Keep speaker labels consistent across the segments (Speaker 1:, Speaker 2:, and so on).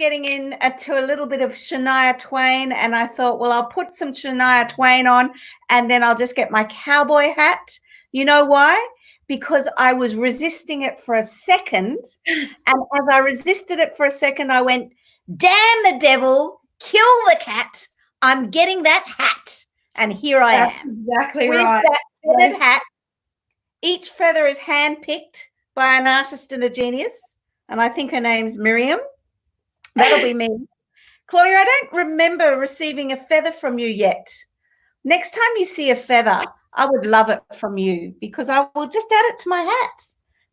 Speaker 1: getting into a little bit of Shania Twain, and I thought, well, I'll put some Shania Twain on, and then I'll just get my cowboy hat. You know why? Because I was resisting it for a second, and as I resisted it for a second, I went, damn the devil, kill the cat, I'm getting that hat. And here I am.
Speaker 2: Exactly
Speaker 1: with
Speaker 2: right.
Speaker 1: That feathered hat. Each feather is hand-picked by an artist and a genius, and I think her name's Miriam. That'll be me. Claudia, I don't remember receiving a feather from you yet. Next time you see a feather, I would love it from you, because I will just add it to my hat,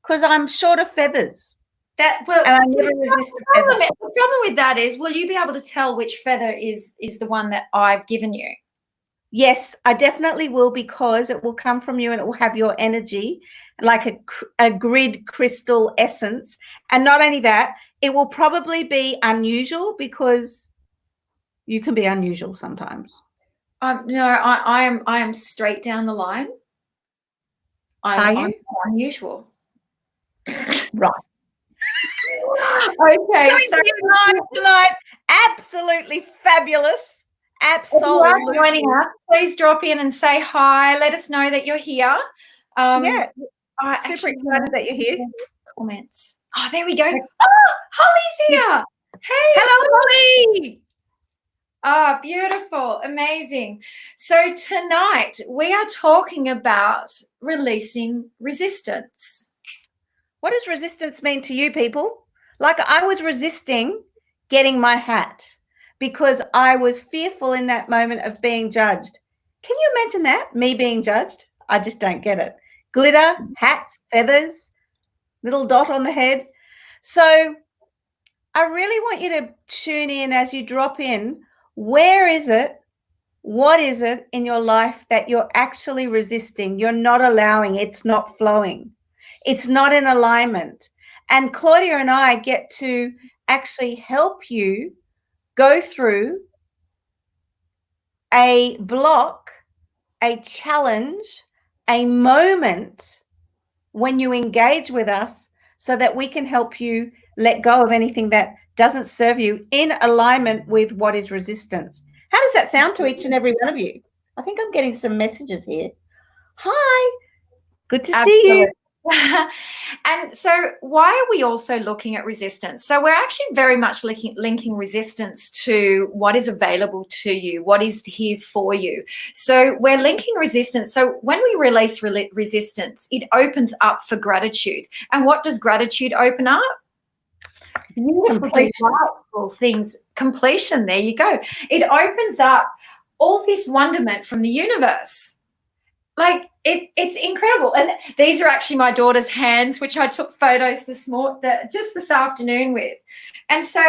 Speaker 1: because I'm short of feathers. And I never resist a feather.
Speaker 2: The problem with that is, will you be able to tell which feather is the one that I've given you?
Speaker 1: Yes, I definitely will, because it will come from you and it will have your energy, like a grid crystal essence. And not only that, it will probably be unusual, because you can be unusual sometimes.
Speaker 2: No, I am straight down the line. I'm unusual.
Speaker 1: Right.
Speaker 2: Okay. So
Speaker 1: tonight, absolutely fabulous. Absolutely.
Speaker 2: If you are joining us, please drop in and say hi. Let us know that you're here.
Speaker 1: Yeah, super excited that you're here.
Speaker 2: Comments. Oh, there we go. Oh, Holly's here. Hey.
Speaker 1: Hello, Holly.
Speaker 2: Ah, beautiful. Amazing. So tonight we are talking about releasing resistance.
Speaker 1: What does resistance mean to you people? Like, I was resisting getting my hat because I was fearful in that moment of being judged. Can you imagine that? Me being judged? I just don't get it. Glitter, hats, feathers, little dot on the head. So I really want you to tune in as you drop in. Where is it? What is it in your life that you're actually resisting? You're not allowing, it's not flowing. It's not in alignment. And Claudia and I get to actually help you go through a block, a challenge, a moment when you engage with us, so that we can help you let go of anything that doesn't serve you, in alignment with what is resistance. How does that sound to each and every one of you? I think I'm getting some messages here. Hi, good to see you.
Speaker 2: And so why are we also looking at resistance? So we're actually very much linking resistance to what is available to you, what is here for you. So we're linking resistance. So when we release resistance, it opens up for gratitude. And what does gratitude open up? Beautiful, delightful things. Completion. There you go. It opens up all this wonderment from the universe. Like, it's incredible. And these are actually my daughter's hands, which I took photos just this afternoon with. And so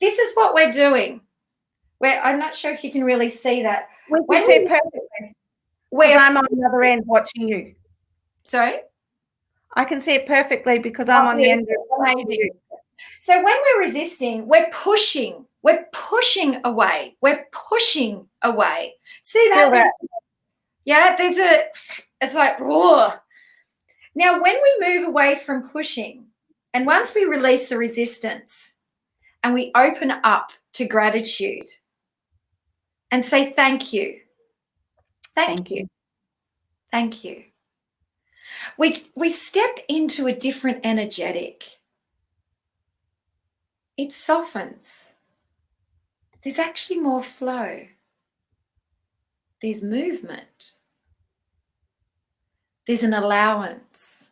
Speaker 2: this is what we're doing. I'm not sure if you can really see that.
Speaker 1: We can see it perfectly. I'm on the other end watching you.
Speaker 2: Sorry?
Speaker 1: I can see it perfectly because I'm on the end.
Speaker 2: Amazing. So when we're resisting, we're pushing away. We're pushing away. See that? Yeah, it's like, raw. Now, when we move away from pushing, and once we release the resistance and we open up to gratitude and say, thank you. Thank you. Thank you. We step into a different energetic. It softens. There's actually more flow. There's movement. There's an allowance.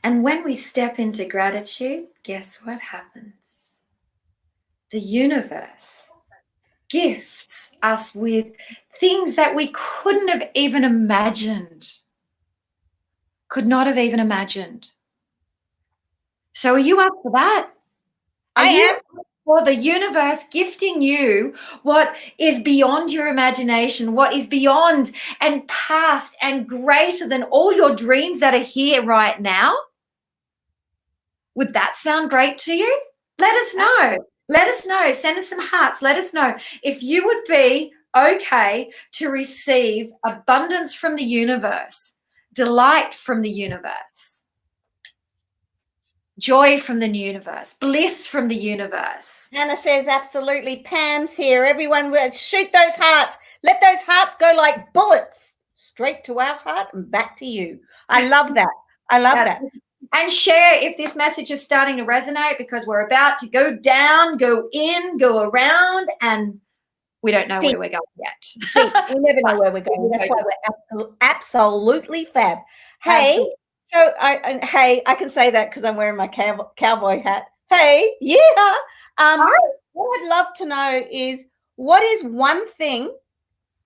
Speaker 2: And when we step into gratitude, guess what happens? The universe gifts us with things that we couldn't have even imagined. Could not have even imagined. So are you up for that?
Speaker 1: I am.
Speaker 2: For the universe gifting you what is beyond your imagination, what is beyond and past and greater than all your dreams that are here right now? Would that sound great to you? Let us know. Let us know. Send us some hearts. Let us know if you would be okay to receive abundance from the universe, delight from the universe. joy from the universe, bliss from the universe.
Speaker 1: Hannah says, absolutely. Pam's here. Everyone, shoot those hearts. Let those hearts go like bullets straight to our heart and back to you. I love that. I love that.
Speaker 2: And share if this message is starting to resonate, because we're about to go down, go in, go around, and we don't know where we're going yet.
Speaker 1: We never know where we're going. That's why we're absolutely fab. Hey, so I can say that because I'm wearing my cowboy hat. Hey, yeah. What I'd love to know is, what is one thing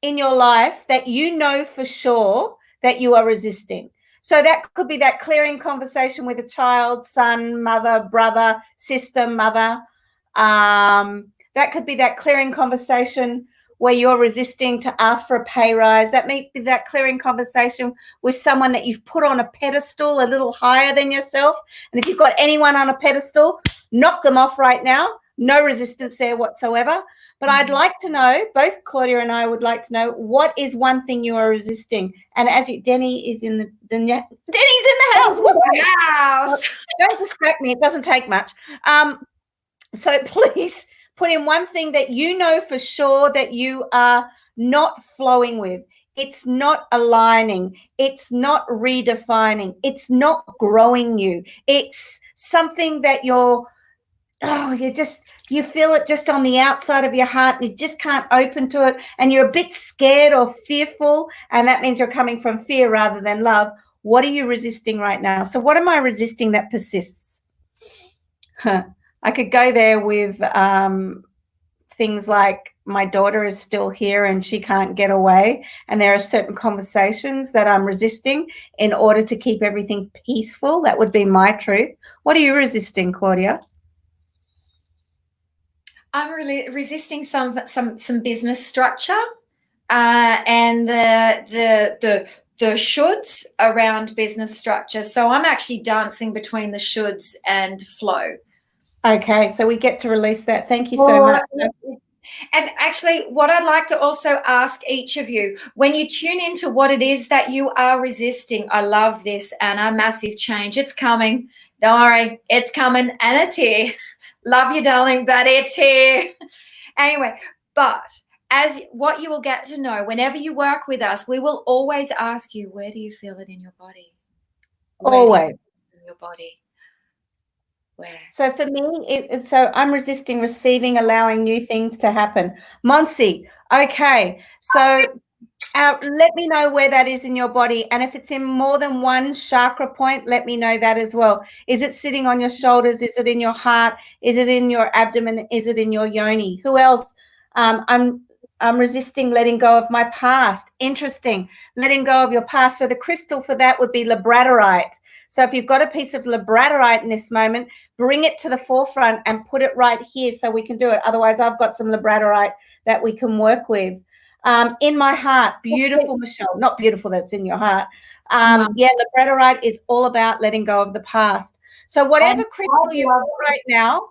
Speaker 1: in your life that you know for sure that you are resisting? So that could be that clearing conversation with a child, son, mother, brother, sister, mother. That could be that clearing conversation where you're resisting to ask for a pay rise. That may be that clearing conversation with someone that you've put on a pedestal a little higher than yourself. And if you've got anyone on a pedestal, knock them off right now. No resistance there whatsoever. But I'd like to know, both Claudia and I would like to know, what is one thing you are resisting? And as Denny is in Denny's in the house.
Speaker 2: Wow.
Speaker 1: Don't distract me. It doesn't take much. So please put in one thing that you know for sure that you are not flowing with. It's not aligning. It's not redefining. It's not growing you. It's something that you feel it just on the outside of your heart and you just can't open to it, and you're a bit scared or fearful, and that means you're coming from fear rather than love. What are you resisting right now? So what am I resisting that persists? I could go there with things like, my daughter is still here and she can't get away, and there are certain conversations that I'm resisting in order to keep everything peaceful. That would be my truth. What are you resisting, Claudia?
Speaker 2: I'm really resisting some business structure and the shoulds around business structure. So I'm actually dancing between the shoulds and flow.
Speaker 1: Okay, so we get to release that. Thank you so much.
Speaker 2: And actually, what I'd like to also ask each of you, when you tune into what it is that you are resisting, I love this, Anna, massive change. It's coming. Don't worry, it's coming and it's here. Love you, darling, but it's here. Anyway, but as what you will get to know, whenever you work with us, we will always ask you, where do you feel it in your body?
Speaker 1: Always.
Speaker 2: In your body. Where?
Speaker 1: So for me, so I'm resisting receiving, allowing new things to happen. Monsi, okay. So let me know where that is in your body. And if it's in more than one chakra point, let me know that as well. Is it sitting on your shoulders? Is it in your heart? Is it in your abdomen? Is it in your yoni? Who else? I'm resisting letting go of my past. Interesting. Letting go of your past. So the crystal for that would be labradorite. So if you've got a piece of labradorite in this moment, bring it to the forefront and put it right here so we can do it. Otherwise, I've got some labradorite that we can work with. In my heart, beautiful, Michelle. Not beautiful, that's in your heart. Yeah, labradorite is all about letting go of the past. So whatever crystal you have right now,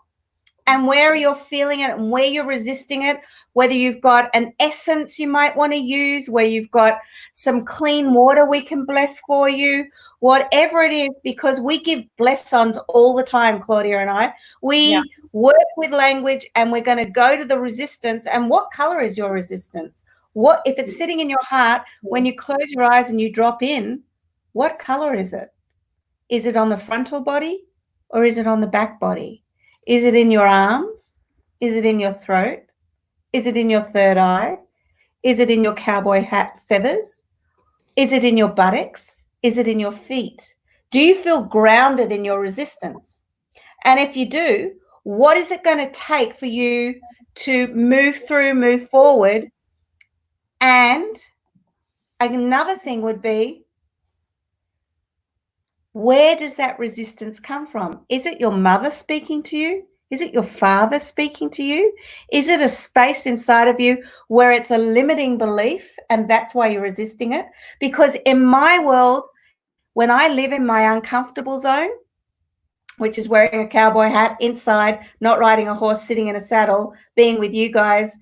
Speaker 1: and where you're feeling it and where you're resisting it, whether you've got an essence you might want to use, where you've got some clean water we can bless for you, whatever it is, because we give bless-ons all the time, Claudia and I. We work with language, and we're going to go to the resistance. And what color is your resistance? What if it's sitting in your heart, when you close your eyes and you drop in, what color is it? Is it on the frontal body or is it on the back body? Is it in your arms? Is it in your throat? Is it in your third eye? Is it in your cowboy hat feathers? Is it in your buttocks? Is it in your feet? Do you feel grounded in your resistance? And if you do, what is it going to take for you to move through, move forward? And another thing would be, where does that resistance come from? Is it your mother speaking to you? Is it your father speaking to you? Is it a space inside of you where it's a limiting belief and that's why you're resisting it? Because in my world, when I live in my uncomfortable zone, which is wearing a cowboy hat inside, not riding a horse, sitting in a saddle, being with you guys,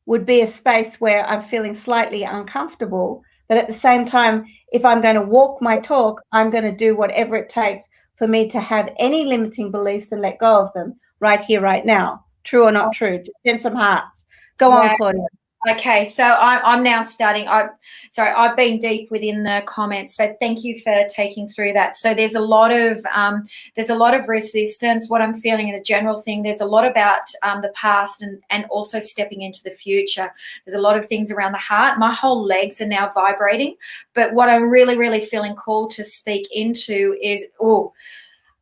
Speaker 1: would be a space where I'm feeling slightly uncomfortable. But at the same time, if I'm going to walk my talk, I'm going to do whatever it takes for me to have any limiting beliefs and let go of them right here, right now. True or not true? Just send some hearts. Go on, Claudia.
Speaker 2: Okay, so I'm now starting. I've been deep within the comments, so thank you for taking through that. So there's a lot of resistance. What I'm feeling in a general thing, there's a lot about the past and also stepping into the future. There's a lot of things around the heart. My whole legs are now vibrating, but what I'm really, really feeling called to speak into is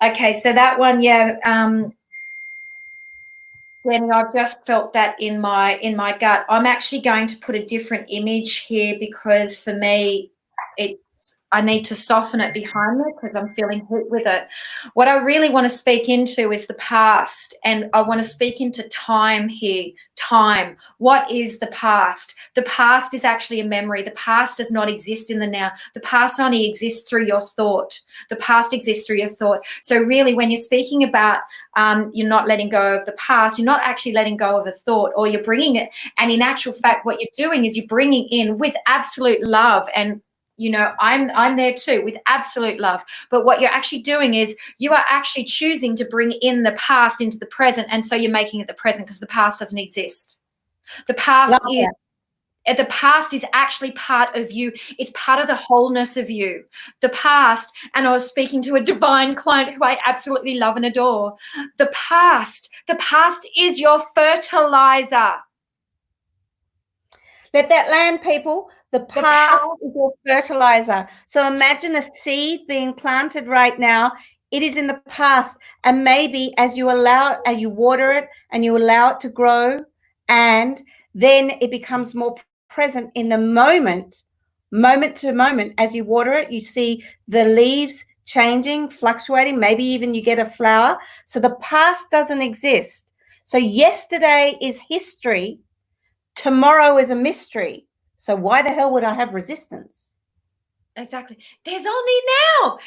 Speaker 2: okay. So that one, Danny, I've just felt that in my gut. I'm actually going to put a different image here because for me, I need to soften it behind me because I'm feeling hit with it. What I really want to speak into is the past, and I want to speak into time here. Time. What is the past? The past is actually a memory. The past does not exist in the now. The past only exists through your thought. The past exists through your thought. So really, when you're speaking about you're not letting go of the past, you're not actually letting go of a thought, or you're bringing it. And in actual fact, what you're doing is you're bringing in with absolute love, and I'm there too with absolute love. But what you're actually doing is you are actually choosing to bring in the past into the present, and so you're making it the present because the past doesn't exist. The past is actually part of you. It's part of the wholeness of you. The past, and I was speaking to a divine client who I absolutely love and adore. The past is your fertilizer.
Speaker 1: Let that land, people. The past is your fertilizer. So imagine a seed being planted right now. It is in the past. And maybe as you allow it and you water it and you allow it to grow, and then it becomes more present in the moment to moment. As you water it, you see the leaves changing, fluctuating. Maybe even you get a flower. So the past doesn't exist. So yesterday is history. Tomorrow is a mystery. So why the hell would I have resistance?
Speaker 2: Exactly. There's only now.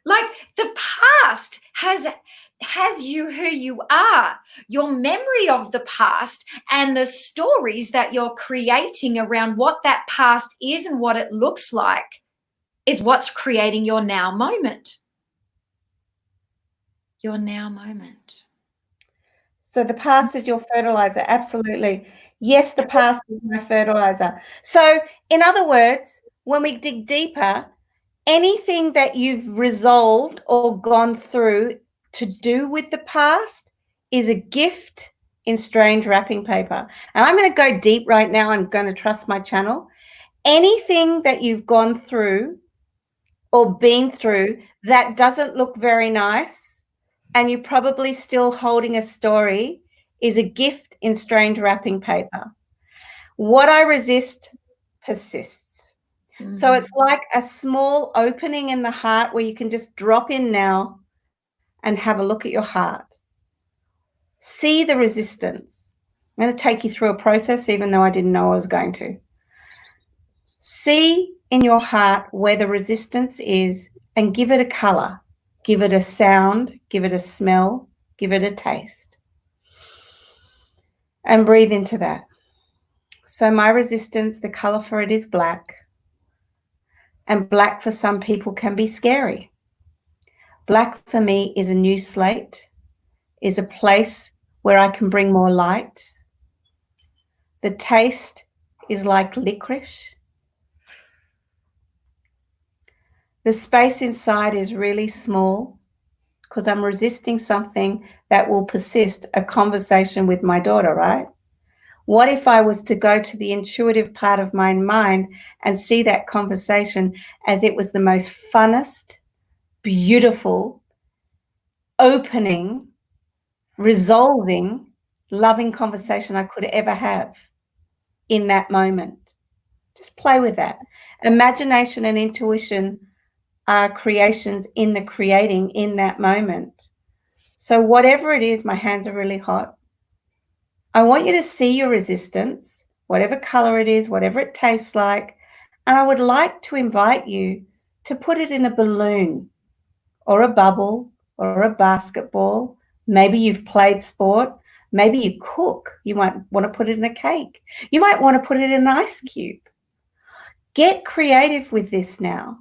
Speaker 2: Like the past has you who you are. Your memory of the past and the stories that you're creating around what that past is and what it looks like is what's creating your now moment. Your now moment.
Speaker 1: So the past is your fertilizer. Absolutely. Yes, the past is my fertilizer. So in other words, when we dig deeper, anything that you've resolved or gone through to do with the past is a gift in strange wrapping paper. And I'm going to go deep right now. I'm going to trust my channel. Anything that you've gone through or been through that doesn't look very nice, and you're probably still holding a story, is a gift in strange wrapping paper. What I resist persists. Mm-hmm. So it's like a small opening in the heart where you can just drop in now and have a look at your heart. See the resistance. I'm going to take you through a process, even though I didn't know I was going to. See in your heart where the resistance is and give it a color. Give it a sound, give it a smell, give it a taste. And breathe into that. So my resistance, the color for it is black. And black for some people can be scary. Black for me is a new slate, is a place where I can bring more light. The taste is like licorice. The space inside is really small because I'm resisting something that will persist, a conversation with my daughter, right? What if I was to go to the intuitive part of my mind and see that conversation as it was the most funnest, beautiful, opening, resolving, loving conversation I could ever have in that moment? Just play with that. Imagination and intuition are creations in the creating in that moment. So whatever it is, my hands are really hot. I want you to see your resistance, whatever color it is, whatever it tastes like, and I would like to invite you to put it in a balloon or a bubble or a basketball. Maybe you've played sport. Maybe you cook. You might want to put it in a cake. You might want to put it in an ice cube. Get creative with this now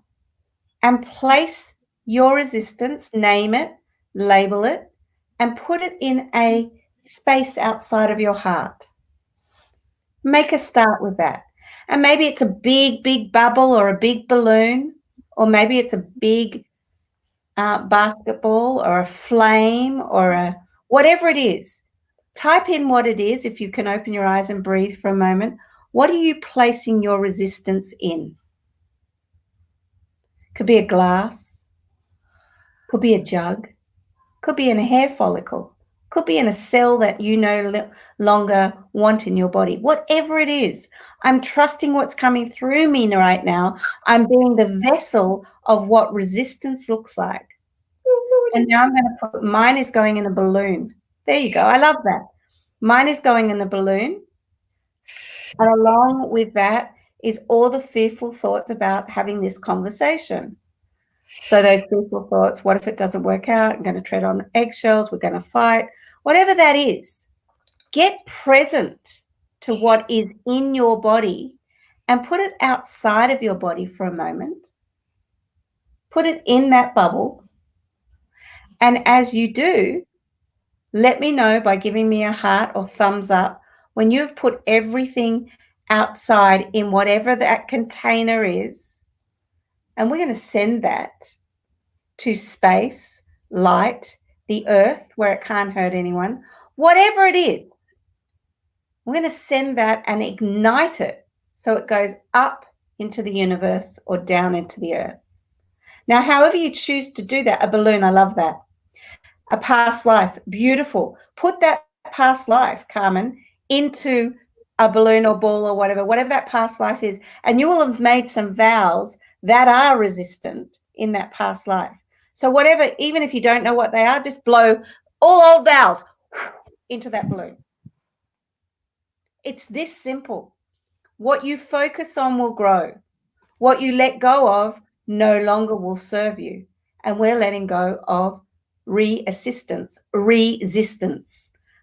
Speaker 1: and place your resistance, name it, label it, and put it in a space outside of your heart. Make a start with that. And maybe it's a big, big bubble or a big balloon, or maybe it's a big basketball or a flame or a whatever it is. Type in what it is if you can open your eyes and breathe for a moment. What are you placing your resistance in? Could be a glass, could be a jug, could be in a hair follicle, could be in a cell that you no longer want in your body. Whatever it is, I'm trusting what's coming through me right now. I'm being the vessel of what resistance looks like. And now I'm going to put, mine is going in a balloon. There you go. I love that. Mine is going in a balloon. And along with that is all the fearful thoughts about having this conversation. So those fearful thoughts, what if it doesn't work out? I'm going to tread on eggshells. We're going to fight. Whatever that is, get present to what is in your body and put it outside of your body for a moment. Put it in that bubble. And as you do, let me know by giving me a heart or thumbs up when you've put everything outside in whatever that container is. And we're going to send that to space, light, the earth, where it can't hurt anyone, whatever it is. We're going to send that and ignite it so it goes up into the universe or down into the earth. Now, however you choose to do that, a balloon, I love that. A past life, beautiful. Put that past life, Carmen, into a balloon or ball or whatever that past life is. And you will have made some vows that are resistant in that past life. So whatever, even if you don't know what they are, just blow all old vows into that balloon. It's this simple. What you focus on will grow. What you let go of no longer will serve you. And we're letting go of resistance.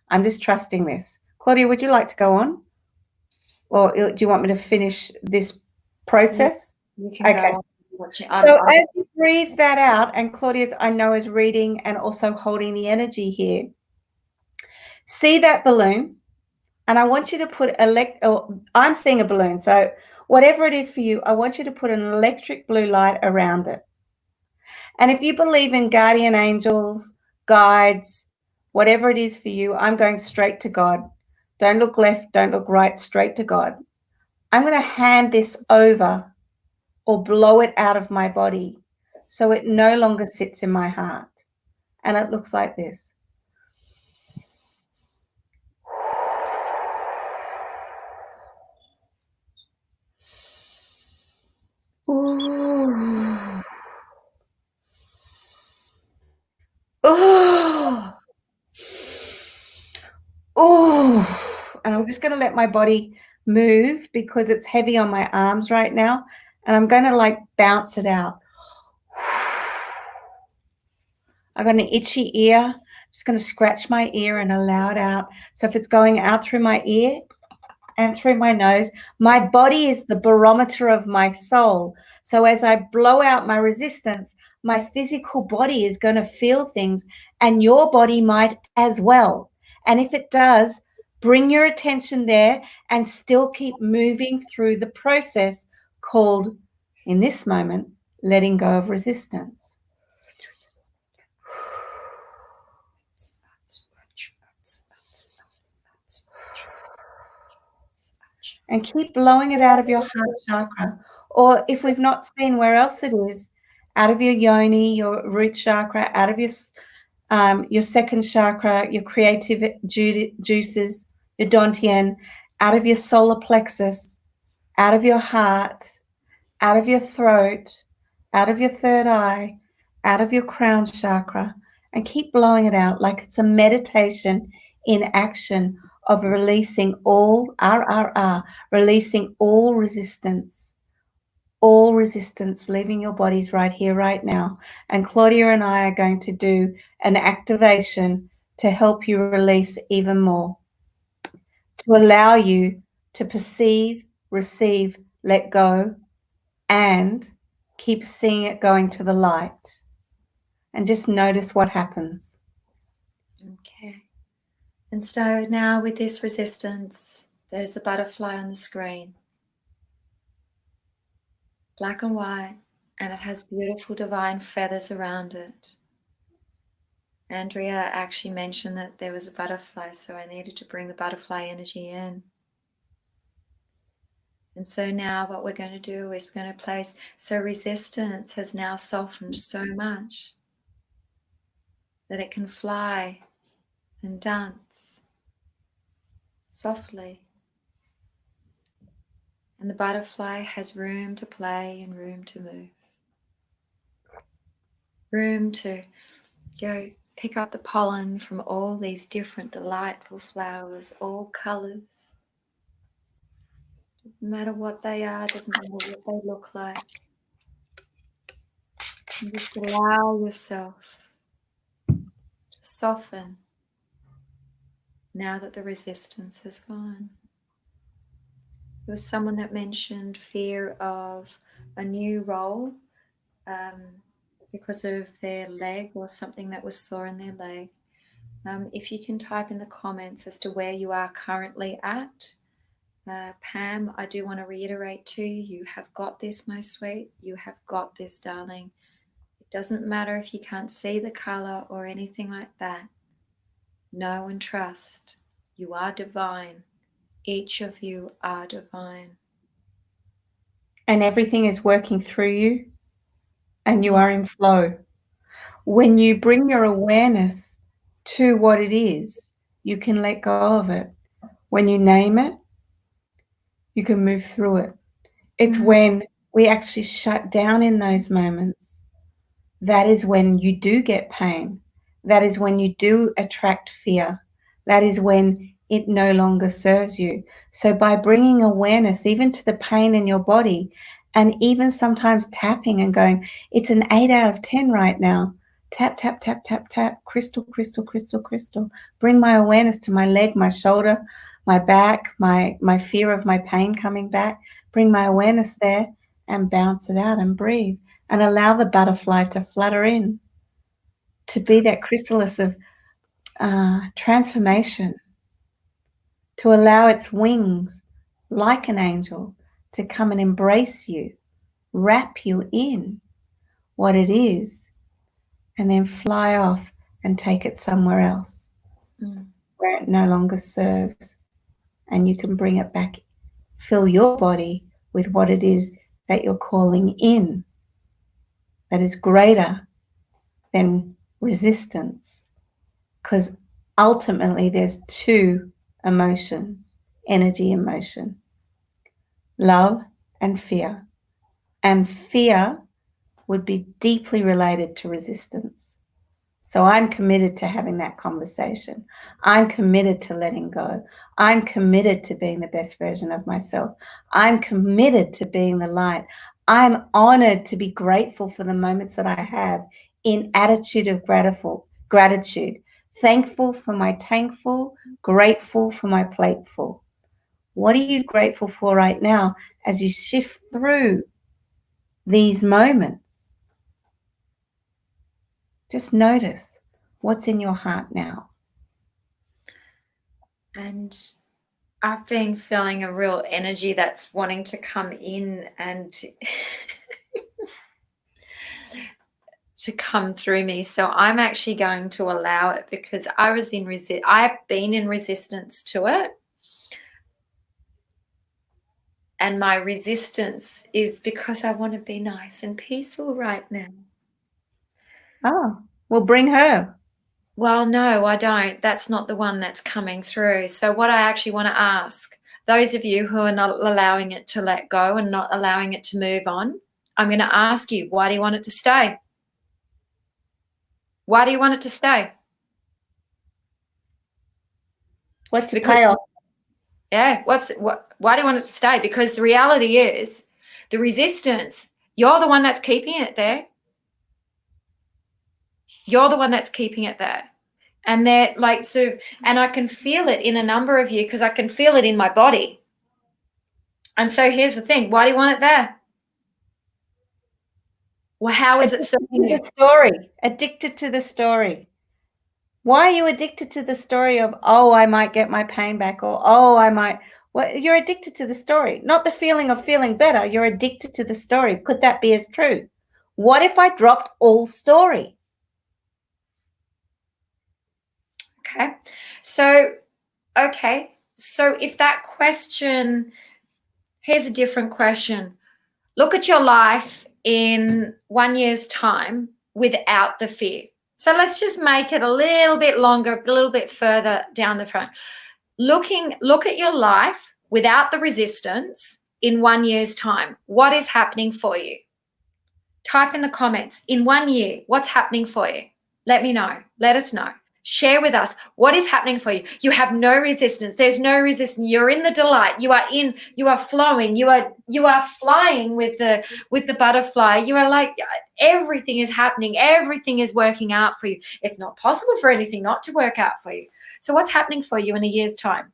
Speaker 1: I'm just trusting this. Claudia, would you like to go on? Or do you want me to finish this process?
Speaker 2: You can go on.
Speaker 1: So as you breathe that out, and Claudia, I know, is reading and also holding the energy here, see that balloon, and I want you to put I'm seeing a balloon, so whatever it is for you, I want you to put an electric blue light around it. And if you believe in guardian angels, guides, whatever it is for you, I'm going straight to God. Don't look left, don't look right, straight to God. I'm going to hand this over or blow it out of my body so it no longer sits in my heart. And it looks like this. Ooh. Oh. Oh. And I'm just going to let my body move because it's heavy on my arms right now. And I'm going to like bounce it out. I got an itchy ear. I'm just going to scratch my ear and allow it out. So if it's going out through my ear and through my nose, my body is the barometer of my soul. So as I blow out my resistance, my physical body is going to feel things, and your body might as well. And if it does, bring your attention there and still keep moving through the process called, in this moment, letting go of resistance. And keep blowing it out of your heart chakra. Or if we've not seen where else it is, out of your yoni, your root chakra, out of your second chakra, your creative juices, your dantian, out of your solar plexus, out of your heart, out of your throat, out of your third eye, out of your crown chakra, and keep blowing it out like it's a meditation in action of releasing all releasing all resistance, leaving your bodies right here, right now. And Claudia and I are going to do an activation to help you release even more, to allow you to perceive, receive, let go, and keep seeing it going to the light. and just notice what happens.
Speaker 2: Okay. And so now with this resistance, there's a butterfly on the screen. Black and white, and it has beautiful divine feathers around it. Andrea actually mentioned that there was a butterfly, so I needed to bring the butterfly energy in. And so now what we're going to do is we're going to place, so resistance has now softened so much that it can fly and dance softly. And the butterfly has room to play and room to move. Room to go pick up the pollen from all these different delightful flowers, all colors. Doesn't matter what they are, doesn't matter what they look like. And just allow yourself to soften now that the resistance has gone. There was someone that mentioned fear of a new role because of their leg or something that was sore in their leg. If you can type in the comments as to where you are currently at. Pam, I do want to reiterate to you, you have got this, my sweet. You have got this, darling. It doesn't matter if you can't see the color or anything like that. Know and trust. You are divine. Each of you are divine.
Speaker 1: And everything is working through you, and you are in flow. When you bring your awareness to what it is, you can let go of it. When you name it, you can move through it. It's when we actually shut down in those moments. That is when you do get pain. That is when you do attract fear. That is when it no longer serves you. So by bringing awareness even to the pain in your body, and even sometimes tapping and going, it's an 8 out of 10 right now. Tap, tap, tap, tap, tap. Crystal, crystal, crystal, crystal. Bring my awareness to my leg, my shoulder, my back, my fear of my pain coming back. Bring my awareness there and bounce it out and breathe. And allow the butterfly to flutter in, to be that chrysalis of transformation, to allow its wings, like an angel, to come and embrace you, wrap you in what it is, and then fly off and take it somewhere else where it no longer serves. And you can bring it back, fill your body with what it is that you're calling in, that is greater than resistance. Because ultimately there's two emotions, energy and motion, love and fear. And fear would be deeply related to resistance. So I'm committed to having that conversation. I'm committed to letting go. I'm committed to being the best version of myself. I'm committed to being the light. I'm honored to be grateful for the moments that I have in attitude of gratitude. Thankful for my tankful, grateful for my plateful. What are you grateful for right now as you shift through these moments? Just notice what's in your heart now.
Speaker 2: And I've been feeling a real energy that's wanting to come in and to come through me. So I'm actually going to allow it, because I've been in resistance to it. And my resistance is because I want to be nice and peaceful right now.
Speaker 1: Oh, well, bring her.
Speaker 2: Well, no, I don't. That's not the one that's coming through. So what I actually want to ask, those of you who are not allowing it to let go and not allowing it to move on, I'm going to ask you, why do you want it to stay? Why do you want it to stay?
Speaker 1: What's your payoff?
Speaker 2: Yeah, why do you want it to stay? Because the reality is, the resistance, you're the one that's keeping it there. You're the one that's keeping it there. And they're like, so, and I can feel it in a number of you, because I can feel it in my body. And so here's the thing, why do you want it there? Well, how is it serving you?
Speaker 1: The story. Addicted to the story. Why are you addicted to the story of, oh, I might get my pain back, or, oh, I might, well, you're addicted to the story, not the feeling of feeling better. You're addicted to the story. Could that be as true? What if I dropped all story?
Speaker 2: Okay. So if that question, here's a different question. Look at your life in 1 year's time without the fear. So let's just make it a little bit longer, a little bit further down the front. Look at your life without the resistance in 1 year's time. What is happening for you? Type in the comments. In 1 year, what's happening for you? Let me know. Let us know. Share with us what is happening for you. You have no resistance. There's no resistance. You're in the delight. You are flowing. You are flying with the butterfly. You are like, everything is happening. Everything is working out for you. It's not possible for anything not to work out for you. So what's happening for you in a year's time?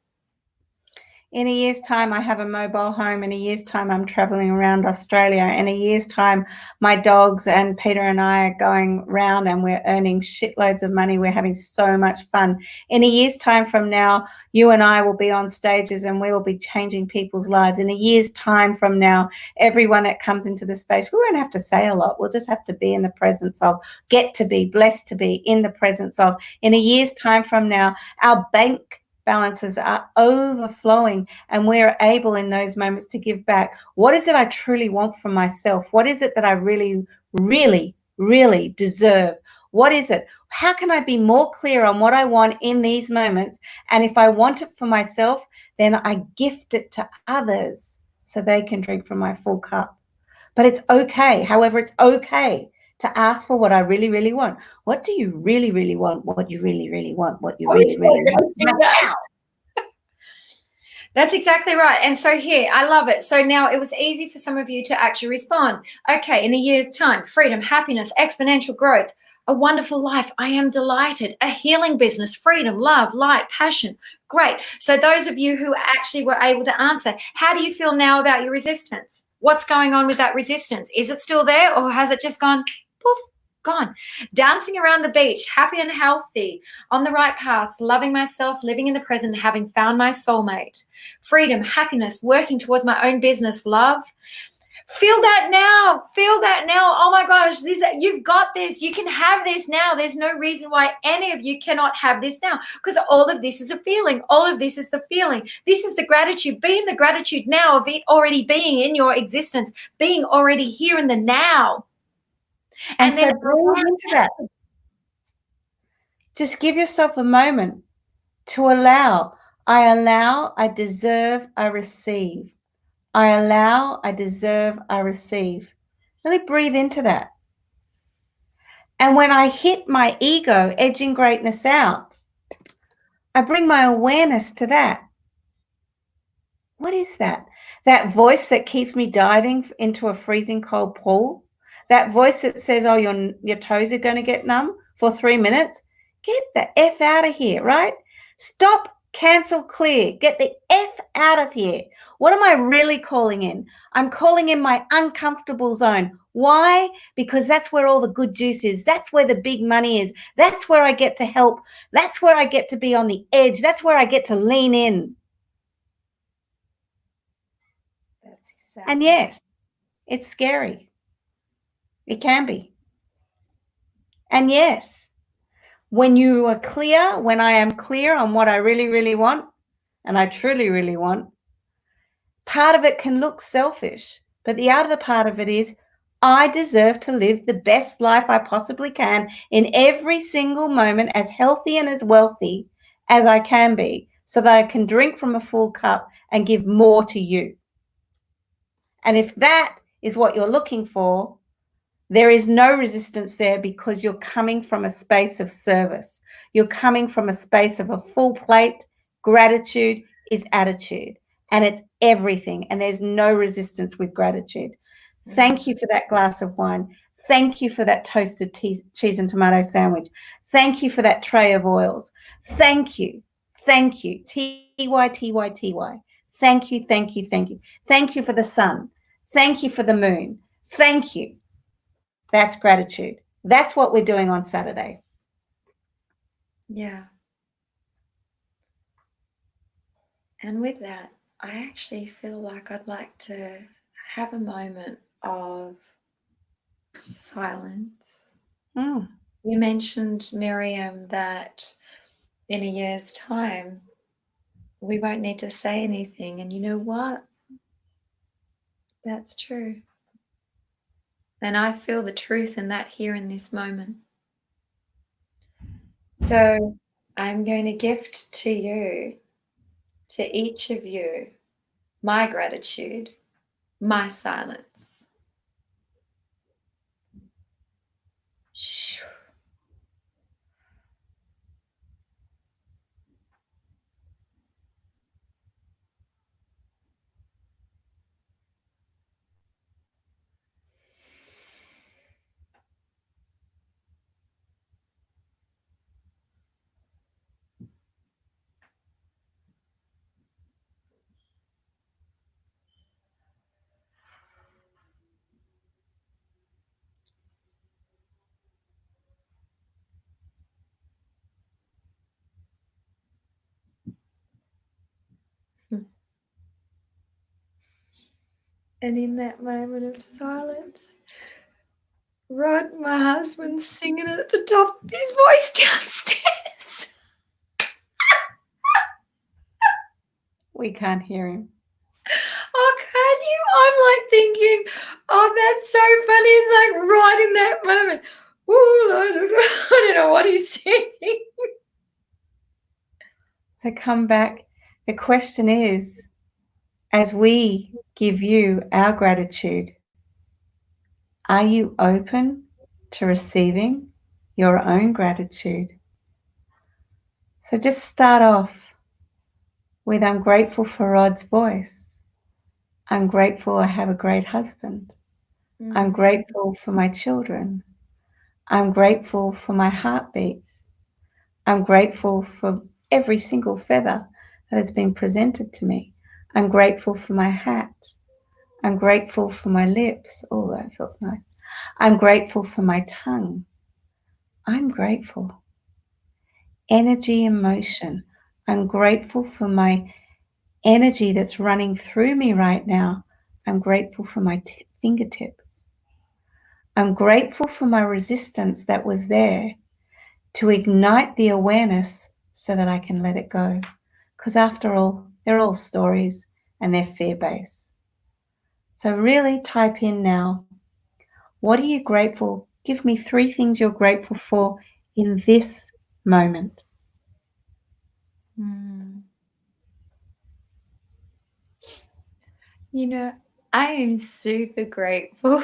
Speaker 1: In a year's time, I have a mobile home. In a year's time, I'm traveling around Australia. In a year's time, my dogs and Peter and I are going round and we're earning shitloads of money. We're having so much fun. In a year's time from now, you and I will be on stages and we will be changing people's lives. In a year's time from now, everyone that comes into the space, we won't have to say a lot. We'll just have to be in the presence of, get to be, blessed to be in the presence of. In a year's time from now, our bank balances are overflowing and we're able in those moments to give back. What is it I truly want from myself? What is it that I really, really, really deserve? What is it? How can I be more clear on what I want in these moments? And if I want it for myself, then I gift it to others so they can drink from my full cup. But it's okay. However, it's okay to ask for what I really, really want. What do you really, really want? What you really, really want? What you really, really want?
Speaker 2: That's exactly right. And so here, I love it. So now it was easy for some of you to actually respond. Okay, in a year's time, freedom, happiness, exponential growth, a wonderful life. I am delighted. A healing business, freedom, love, light, passion. Great. So those of you who actually were able to answer, how do you feel now about your resistance? What's going on with that resistance? Is it still there or has it just gone poof? Gone. Dancing around the beach, happy and healthy, on the right path, loving myself, living in the present, having found my soulmate. Freedom, happiness, working towards my own business, love. Feel that now. Feel that now. Oh my gosh, you've got this. You can have this now. There's no reason why any of you cannot have this now, because all of this is a feeling. All of this is the feeling. This is the gratitude. Be in the gratitude now of it already being in your existence, being already here in the now.
Speaker 1: And so breathe into that. Just give yourself a moment to allow. I deserve, I receive. I allow, I deserve, I receive. Really breathe into that. And when I hit my ego, edging greatness out, I bring my awareness to that. What is that? That voice that keeps me diving into a freezing cold pool? That voice that says, oh, your toes are going to get numb for 3 minutes? Get the F out of here, right? Stop, cancel, clear. Get the F out of here. What am I really calling in? I'm calling in my uncomfortable zone. Why? Because that's where all the good juice is. That's where the big money is. That's where I get to help. That's where I get to be on the edge. That's where I get to lean in.
Speaker 2: That's exactly.
Speaker 1: And yes, it's scary. It can be. And yes, when you are clear, when I am clear on what I really, really want, and I truly, really want, part of it can look selfish, but the other part of it is I deserve to live the best life I possibly can in every single moment, as healthy and as wealthy as I can be, so that I can drink from a full cup and give more to you. And if that is what you're looking for, there is no resistance there, because you're coming from a space of service. You're coming from a space of a full plate. Gratitude is attitude, and it's everything. And there's no resistance with gratitude. Thank you for that glass of wine. Thank you for that toasted cheese and tomato sandwich. Thank you for that tray of oils. Thank you. Thank you. TYTYTY. Thank you, thank you, thank you. Thank you for the sun. Thank you for the moon. Thank you. That's gratitude. That's what we're doing on Saturday.
Speaker 2: Yeah. And with that, I actually feel like I'd like to have a moment of silence.
Speaker 1: Mm.
Speaker 2: You mentioned, Miriam, that in a year's time, we won't need to say anything. And you know what? That's true. And I feel the truth in that here in this moment. So I'm going to gift to you, to each of you, my gratitude, my silence. And in that moment of silence, Rod, my husband, singing at the top of his voice downstairs.
Speaker 1: We can't hear him.
Speaker 2: Oh, can you? I'm like thinking, oh, that's so funny. It's like right in that moment. Ooh, I don't know what he's singing.
Speaker 1: So come back. The question is, as we give you our gratitude, are you open to receiving your own gratitude? So just start off with, I'm grateful for Rod's voice. I'm grateful I have a great husband. I'm grateful for my children. I'm grateful for my heartbeat. I'm grateful for every single feather that has been presented to me. I'm grateful for my hat. I'm grateful for my lips. Oh, that felt nice. I'm grateful for my tongue. I'm grateful. Energy and motion. I'm grateful for my energy that's running through me right now. I'm grateful for my fingertips. I'm grateful for my resistance that was there to ignite the awareness so that I can let it go. Because after all, they're all stories and they're fear-based. So really type in now, what are you grateful? Give me 3 things you're grateful for in this moment.
Speaker 2: You know, I am super grateful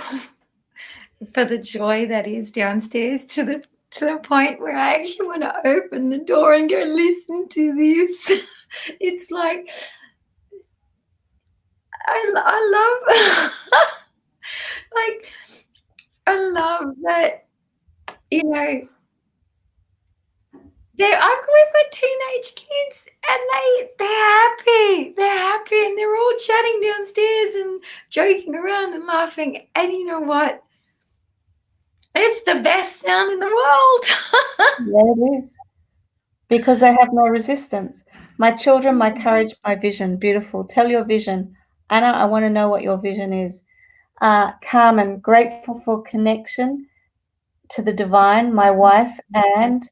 Speaker 2: for the joy that is downstairs to the point where I actually want to open the door and go listen to this. It's like I love like I love that, you know, we've got teenage kids and they're happy and they're all chatting downstairs and joking around and laughing. And you know what? It's the best sound in the world.
Speaker 1: Yeah, it is. Because they have no resistance. My children, my courage, my vision. Beautiful. Tell your vision. Anna, I want to know what your vision is. Carmen, grateful for connection to the divine, my wife, and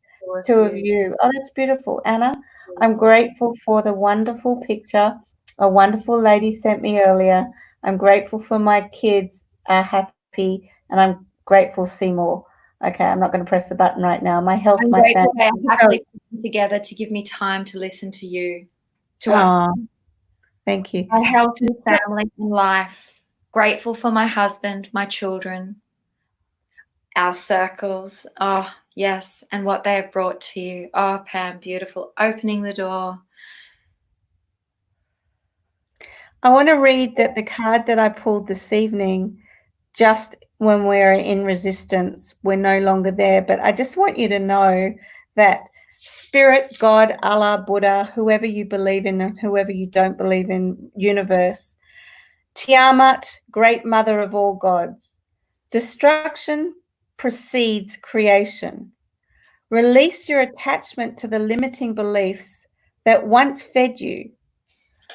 Speaker 1: 2 of you. Oh, that's beautiful. Anna, I'm grateful for the wonderful picture a wonderful lady sent me earlier. I'm grateful for my kids are happy, and I'm grateful Seymour. Okay, I'm not going to press the button right now. My health,
Speaker 2: I'm
Speaker 1: my
Speaker 2: grateful
Speaker 1: family.
Speaker 2: they are happily coming together to give me time to listen to you, to us.
Speaker 1: Oh, thank you.
Speaker 2: My health and family and life. Grateful for my husband, my children, our circles. Oh, yes. And what they have brought to you. Oh, Pam, beautiful. Opening the door.
Speaker 1: I want to read that the card that I pulled this evening, just when we're in resistance, we're no longer there. But I just want you to know that Spirit, God, Allah, Buddha, whoever you believe in and whoever you don't believe in, universe, Tiamat, great mother of all gods, destruction precedes creation. Release your attachment to the limiting beliefs that once fed you,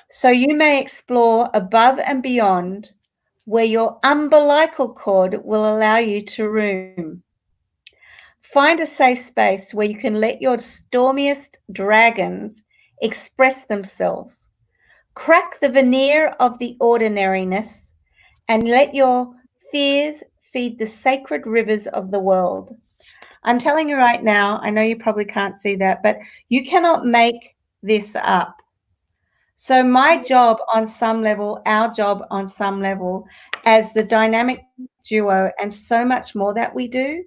Speaker 1: so you may explore above and beyond where your umbilical cord will allow you to roam. Find a safe space where you can let your stormiest dragons express themselves. Crack the veneer of the ordinariness and let your fears feed the sacred rivers of the world. I'm telling you right now, I know you probably can't see that, but you cannot make this up. So my job on some level, our job on some level, as the dynamic duo and so much more that we do,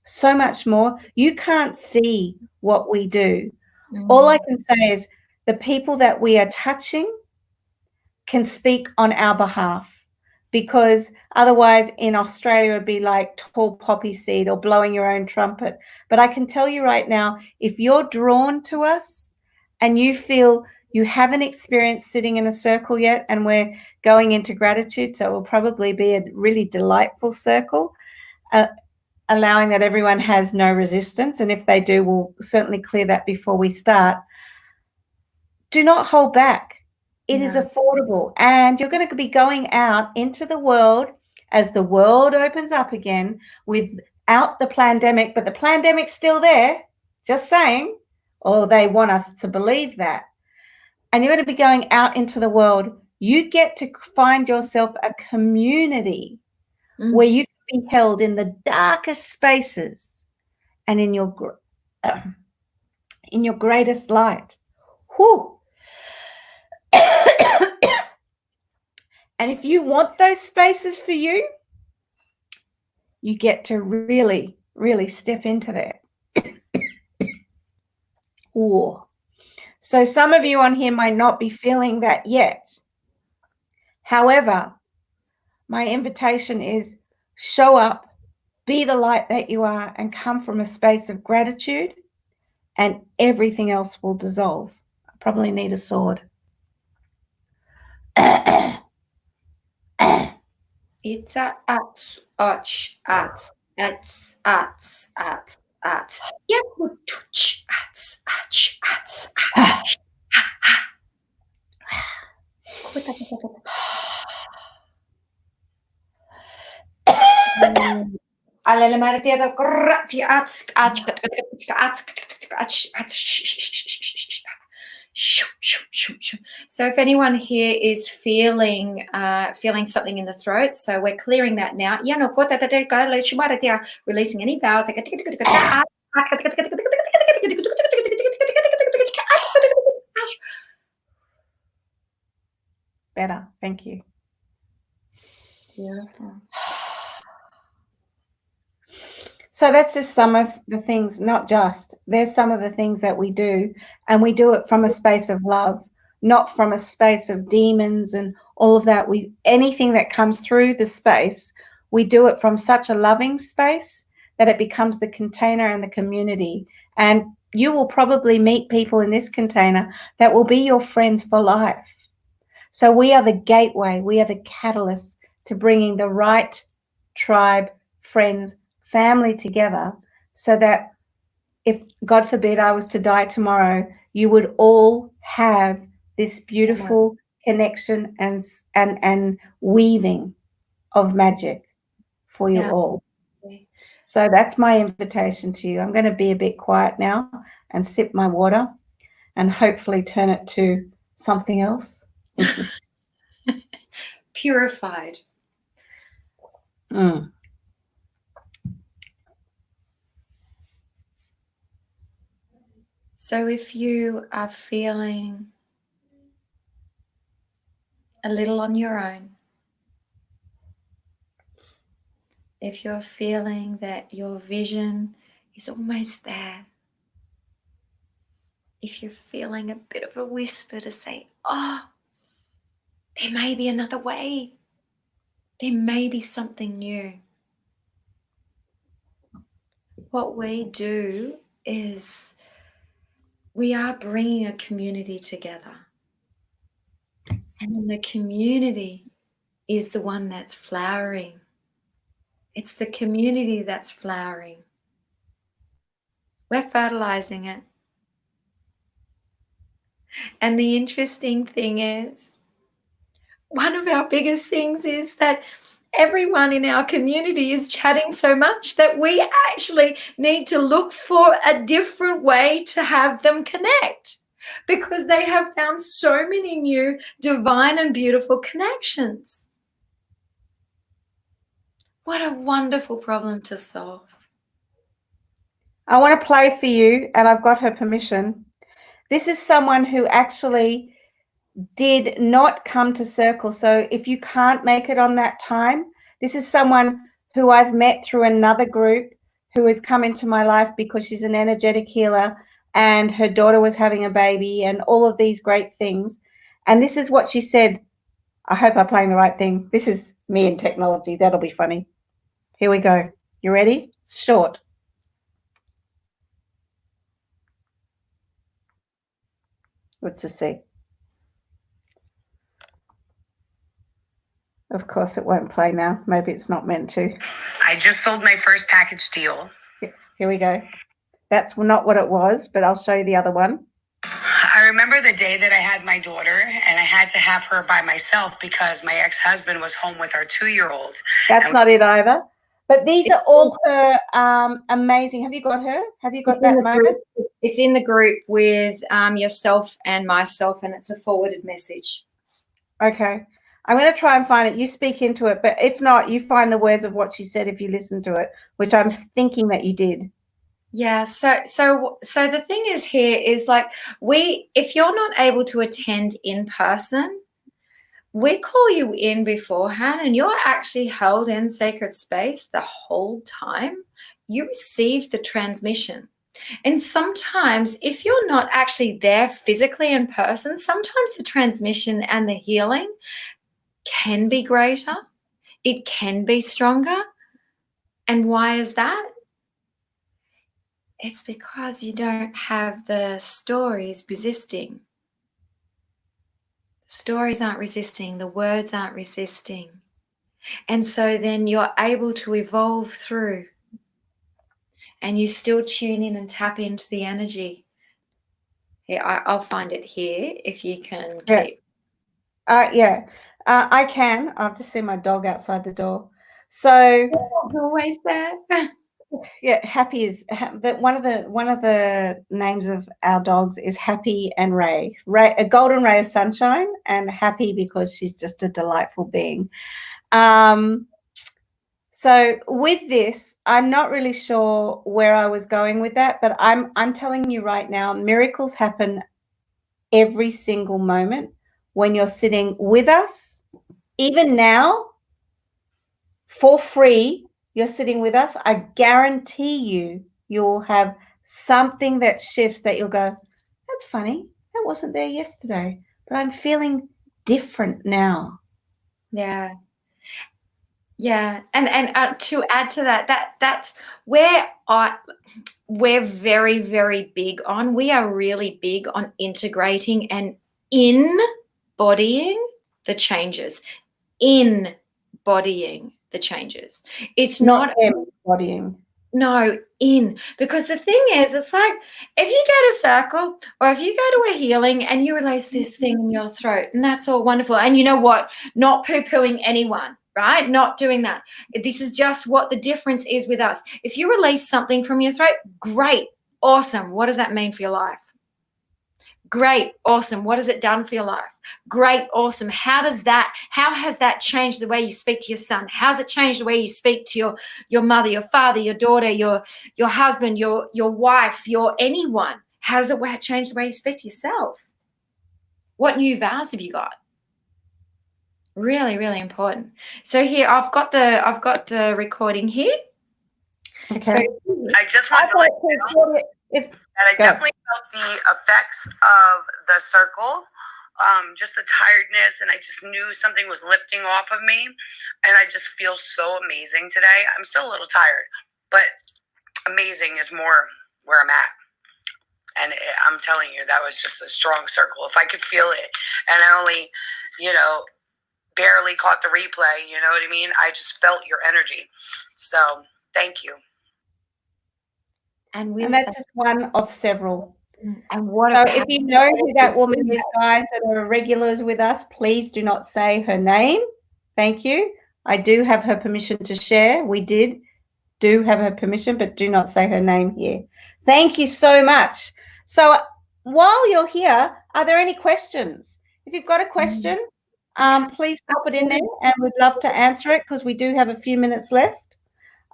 Speaker 1: so much more, you can't see what we do. All I can say is the people that we are touching can speak on our behalf, because otherwise in Australia it'd be like tall poppy seed or blowing your own trumpet. But I can tell you right now, if you're drawn to us and you feel you haven't experienced sitting in a circle yet, and we're going into gratitude, so it will probably be a really delightful circle, allowing that everyone has no resistance. And if they do, we'll certainly clear that before we start. Do not hold back. It is affordable, and you're going to be going out into the world as the world opens up again without the pandemic, but the pandemic's still there, just saying, or they want us to believe that. And you're going to be going out into the world. You get to find yourself a community where you can be held in the darkest spaces and in your greatest light. Whew. And if you want those spaces for you, you get to really, really step into that. Ooh. So some of you on here might not be feeling that yet. However, my invitation is show up, be the light that you are, and come from a space of gratitude, and everything else will dissolve. I probably need a sword.
Speaker 2: It's ats, ats. Yeah, touch, ats. So if anyone here is feeling something in the throat, so we're clearing that now. Releasing any vowels.
Speaker 1: Better. Thank you.
Speaker 2: Beautiful.
Speaker 1: So that's just some of the things, not just. There's some of the things that we do, and we do it from a space of love, not from a space of demons and all of that. Anything that comes through the space, we do it from such a loving space that it becomes the container and the community. And you will probably meet people in this container that will be your friends for life. So we are the gateway, we are the catalyst to bringing the right tribe, friends, family together, so that if, God forbid, I was to die tomorrow, you would all have this beautiful connection and weaving of magic for you all. So that's my invitation to you. I'm going to be a bit quiet now and sip my water and hopefully turn it to something else.
Speaker 2: Purified. So if you are feeling a little on your own, if you're feeling that your vision is almost there, if you're feeling a bit of a whisper to say, oh, there may be another way, there may be something new, what we do is we are bringing a community together. And then the community is the one that's flowering. It's the community that's flowering. We're fertilizing it. And the interesting thing is, one of our biggest things is that everyone in our community is chatting so much that we actually need to look for a different way to have them connect, because they have found so many new divine and beautiful connections. What a wonderful problem to solve.
Speaker 1: I want to play for you, and I've got her permission. This is someone who actually did not come to circle. So if you can't make it on that time, this is someone who I've met through another group who has come into my life because she's an energetic healer and her daughter was having a baby and all of these great things. And this is what she said. I hope I'm playing the right thing. This is me and technology. That'll be funny. Here we go. You ready? It's short. Let's just see. Of course, it won't play now. Maybe it's not meant to.
Speaker 3: I just sold my first package deal.
Speaker 1: Here we go. That's not what it was, but I'll show you the other one.
Speaker 3: I remember the day that I had my daughter, and I had to have her by myself because my ex-husband was home with our 2-year-old.
Speaker 1: That's not it either. But these are all her amazing. Have you got her? Have you got that moment?
Speaker 2: It's in the group with yourself and myself, and it's a forwarded message.
Speaker 1: Okay. I'm going to try and find it. You speak into it, but if not, you find the words of what she said if you listen to it, which I'm thinking that you did.
Speaker 2: Yeah. So the thing is here is like if you're not able to attend in person, we call you in beforehand and you're actually held in sacred space the whole time. You receive the transmission. And sometimes if you're not actually there physically in person, sometimes the transmission and the healing can be greater. It can be stronger. And why is that? It's because you don't have the stories resisting. The stories aren't resisting. The words aren't resisting. And so then you're able to evolve through and you still tune in and tap into the energy. Here, I'll find it here if you can keep.
Speaker 1: I can. I've just seen my dog outside the door. So
Speaker 2: always there.
Speaker 1: Yeah, Happy is that one of the names of our dogs is Happy and Ray. Ray, a golden ray of sunshine, and Happy because she's just a delightful being. So with this, I'm not really sure where I was going with that, but I'm telling you right now, miracles happen every single moment when you're sitting with us, even now, for free. You're sitting with us. I guarantee you'll have something that shifts that you'll go, that's funny. That wasn't there yesterday, but I'm feeling different now.
Speaker 2: Yeah. Yeah. And to add to that's where we're very, very big on. We are really big on integrating and embodying the changes. Embodying the changes. It's not
Speaker 1: embodying.
Speaker 2: No, because the thing is, it's like if you go to circle or if you go to a healing and you release this thing in your throat, and that's all wonderful. And you know what? Not poo-pooing anyone, right? Not doing that. This is just what the difference is with us. If you release something from your throat, great, awesome. What does that mean for your life? Great, awesome. What has it done for your life? Great, awesome. How has that changed the way you speak to your son? How's it changed the way you speak to your mother, your father, your daughter, your husband, your wife, your anyone? How's it changed the way you speak to yourself? What new vows have you got? Really, really important. So here I've got the recording here.
Speaker 1: Okay.
Speaker 3: So I just want to let you know that I definitely felt the effects of the circle, just the tiredness, and I just knew something was lifting off of me, and I just feel so amazing today. I'm still a little tired, but amazing is more where I'm at. And I'm telling you, that was just a strong circle. If I could feel it, and I only, barely caught the replay. You know what I mean? I just felt your energy. So thank you.
Speaker 1: And that's just one of several.
Speaker 2: And what
Speaker 1: so if you know who that woman is, guys, that are regulars with us, please do not say her name. Thank you. I do have her permission to share. We do have her permission, but do not say her name here. Thank you so much. So while you're here, are there any questions? If you've got a question, please pop it in there, and we'd love to answer it because we do have a few minutes left.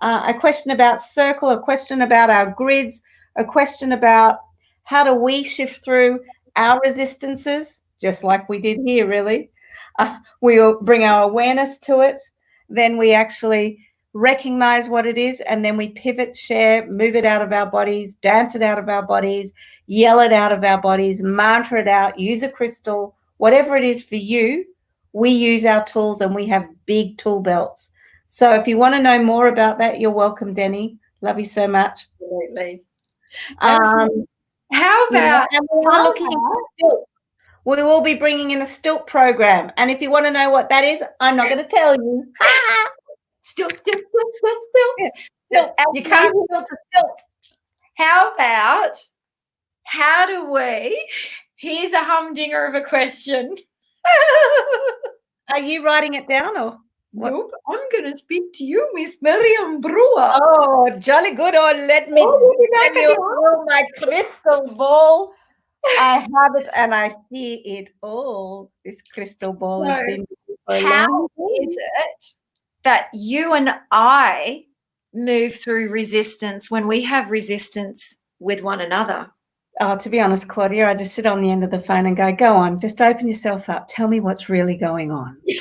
Speaker 1: A question about circle, a question about our grids, a question about how do we shift through our resistances, just like we did here, really. We will bring our awareness to it. Then we actually recognize what it is, and then we pivot, share, move it out of our bodies, dance it out of our bodies, yell it out of our bodies, mantra it out, use a crystal, whatever it is for you. We use our tools, and we have big tool belts. So if you want to know more about that, you're welcome, Denny. Love you so much.
Speaker 2: Absolutely.
Speaker 1: How about we will be bringing in a stilt program, and if you want to know what that is, I'm not going to tell you.
Speaker 2: Stilt.
Speaker 1: Yeah. You can't stilt a stilt.
Speaker 2: How about here's a humdinger of a question.
Speaker 1: Are you writing it down or what?
Speaker 2: Nope, I'm going to speak to you, Miss Miriam Brewer.
Speaker 1: Oh, jolly good. Oh, let me tell you, my crystal ball. I have it and I see it all. This crystal ball has been
Speaker 2: how is it that you and I move through resistance when we have resistance with one another?
Speaker 1: Oh, to be honest, Claudia, I just sit on the end of the phone and go on, just open yourself up. Tell me what's really going on. Get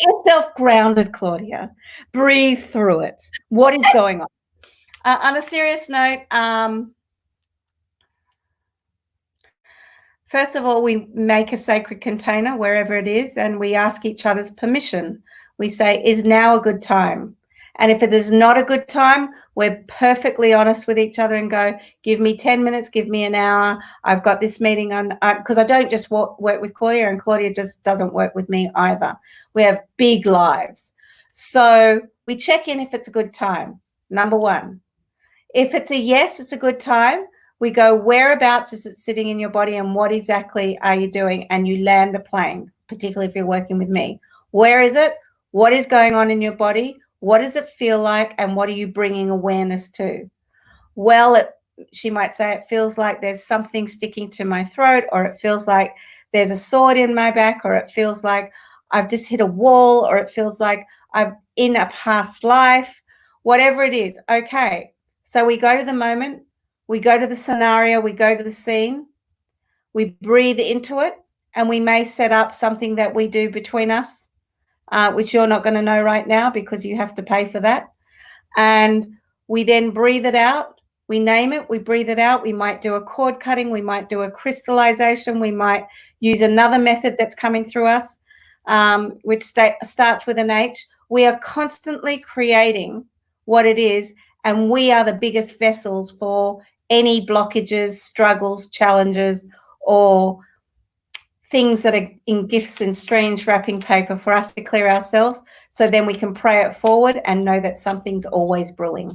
Speaker 1: yourself grounded, Claudia. Breathe through it. What is going on? On a serious note, first of all, we make a sacred container wherever it is, and we ask each other's permission. We say, is now a good time? And if it is not a good time, we're perfectly honest with each other and go, give me 10 minutes, give me an hour. I've got this meeting on, because I don't just work with Claudia, and Claudia just doesn't work with me either. We have big lives. So we check in if it's a good time, number one. If it's a yes, it's a good time. We go, whereabouts is it sitting in your body and what exactly are you doing? And you land the plane, particularly if you're working with me. Where is it? What is going on in your body? What does it feel like? And what are you bringing awareness to? Well, she might say, it feels like there's something sticking to my throat, or it feels like there's a sword in my back, or it feels like I've just hit a wall, or it feels like I'm in a past life, whatever it is. Okay. So we go to the moment, we go to the scenario, we go to the scene, we breathe into it, and we may set up something that we do between us, which you're not going to know right now because you have to pay for that. And we then breathe it out. We name it, we breathe it out. We might do a cord cutting, we might do a crystallization, we might use another method that's coming through us, which starts with an H. We are constantly creating what it is, and we are the biggest vessels for any blockages, struggles, challenges, or things that are in gifts and strange wrapping paper for us to clear ourselves, so then we can pray it forward and know that something's always brewing.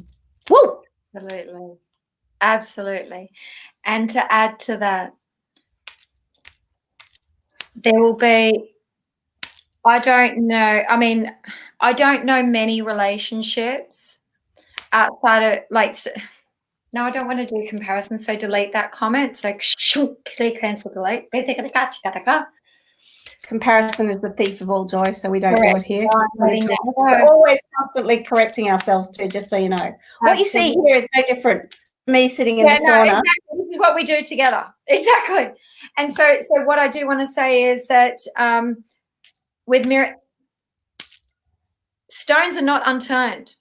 Speaker 1: Woo!
Speaker 2: Absolutely. Absolutely. And to add to that, there will be, I don't know many relationships outside of, like, no, I don't want to do comparisons, so delete that comment. So click cancel, delete.
Speaker 1: Comparison is the thief of all joy, so we don't
Speaker 2: Correct.
Speaker 1: do it here. We're always constantly correcting ourselves too, just so you know. What you see here is no different. Me sitting in the sauna.
Speaker 2: Exactly. This is what we do together. Exactly. And so what I do want to say is that with Miriam, stones are not unturned.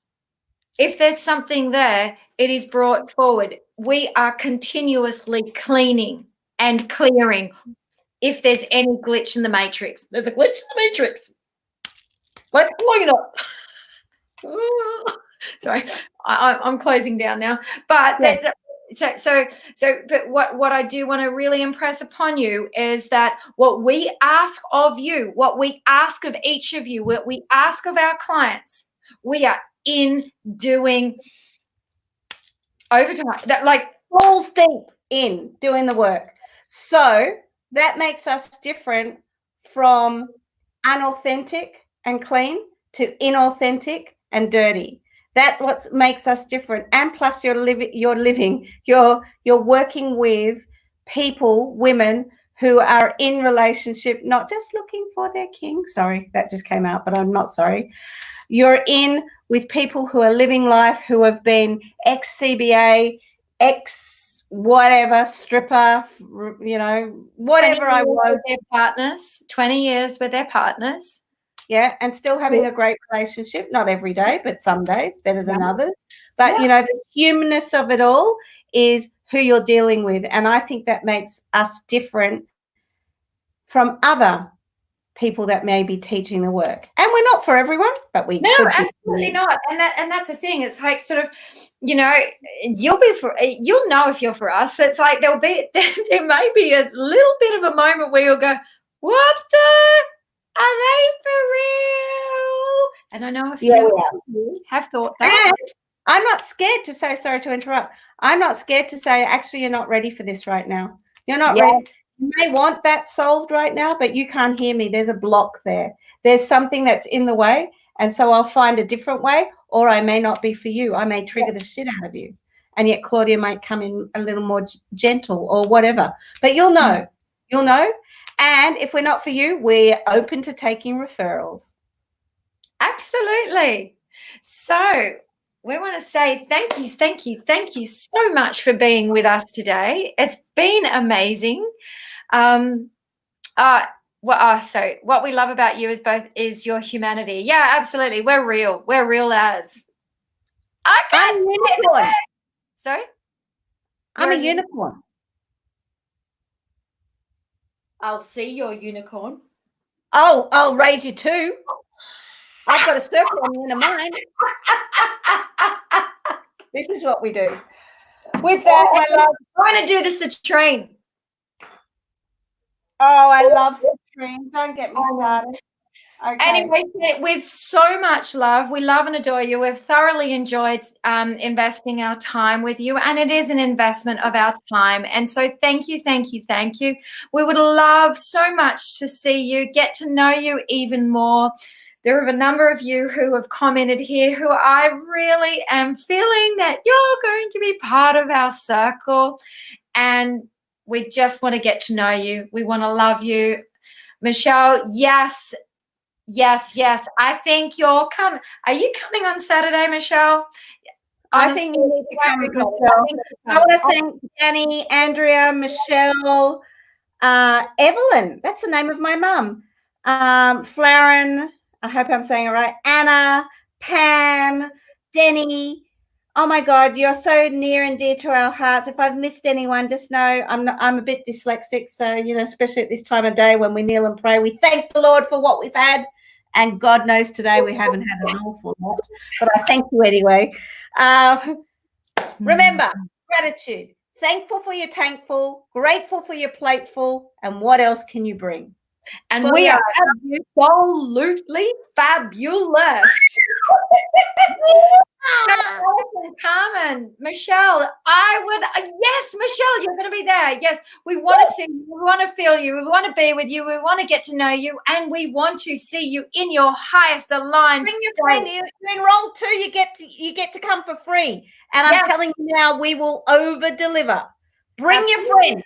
Speaker 2: If there's something there, it is brought forward. We are continuously cleaning and clearing. If there's any glitch in the matrix, there's a glitch in the matrix. Let's clean it up. Sorry, I'm closing down now. But But what I do want to really impress upon you is that what we ask of you, what we ask of each of you, what we ask of our clients, we are in doing overtime. That like
Speaker 1: balls deep in doing the work. So that makes us different from unauthentic and clean to inauthentic and dirty. That's what makes us different. And plus you're working with people, women who are in relationship, not just looking for their king. Sorry, that just came out, but I'm not sorry. You're in with people who are living life, who have been ex-CBA, ex-whatever, stripper, you know, whatever I was.
Speaker 2: Their partners, 20 years with their partners.
Speaker 1: Yeah, and still having a great relationship, not every day, but some days better than others. But, you know, the humanness of it all is who you're dealing with. And I think that makes us different from other people that may be teaching the work. And we're not for everyone, but we
Speaker 2: no, absolutely not. And that's the thing. It's like sort of, you know, you'll know if you're for us. It's like there may be a little bit of a moment where you'll go, what the? Are they for real? And I know a few have thought that.
Speaker 1: And I'm not scared to say, sorry to interrupt, I'm not scared to say, actually, you're not ready for this right now. You're not ready. You may want that solved right now, but you can't hear me. There's a block there. There's something that's in the way. And so I'll find a different way, or I may not be for you. I may trigger the shit out of you. And yet Claudia might come in a little more gentle or whatever. But you'll know. You'll know. And if we're not for you, we're open to taking referrals.
Speaker 2: Absolutely. So we want to say thank you so much for being with us today. It's been amazing. So what we love about you is your humanity. Yeah, absolutely. We're real. We're real as.
Speaker 1: I'm a unicorn.
Speaker 2: Sorry?
Speaker 1: I'm a unicorn.
Speaker 2: I'll see your unicorn.
Speaker 1: Oh, I'll raise you too. I've got a circle on the end of mine. This is what we do. With that, my love.
Speaker 2: I'm going to do the citrine.
Speaker 1: Oh, I love citrine. Don't get me started. Okay.
Speaker 2: Anyway, with so much love, we love and adore you. We've thoroughly enjoyed investing our time with you, and it is an investment of our time. And so thank you. We would love so much to see you, get to know you even more. There are a number of you who have commented here who I really am feeling that you're going to be part of our circle, and we just want to get to know you. We want to love you. Michelle, yes. I think you're coming. Are you coming on Saturday, Michelle?
Speaker 1: I think you need to come, Michelle. I want to thank Danny, Andrea, Michelle, Evelyn. That's the name of my mum. Flaren, I hope I'm saying it right. Anna, Pam, Denny. Oh my God, you're so near and dear to our hearts. If I've missed anyone, just know I'm a bit dyslexic. So, you know, especially at this time of day when we kneel and pray, we thank the Lord for what we've had. And God knows today we haven't had an awful lot, but I thank you anyway. Remember, gratitude. Thankful for your tankful, grateful for your plateful, and what else can you bring?
Speaker 2: And we are absolutely fabulous. Carmen, Michelle, yes, Michelle, you're going to be there. Yes, we want to see you, we want to feel you, we want to be with you, we want to get to know you, and we want to see you in your highest aligned
Speaker 1: Bring your friend. You enroll too. You get to come for free. And I'm telling you now, we will over deliver. Bring your friend.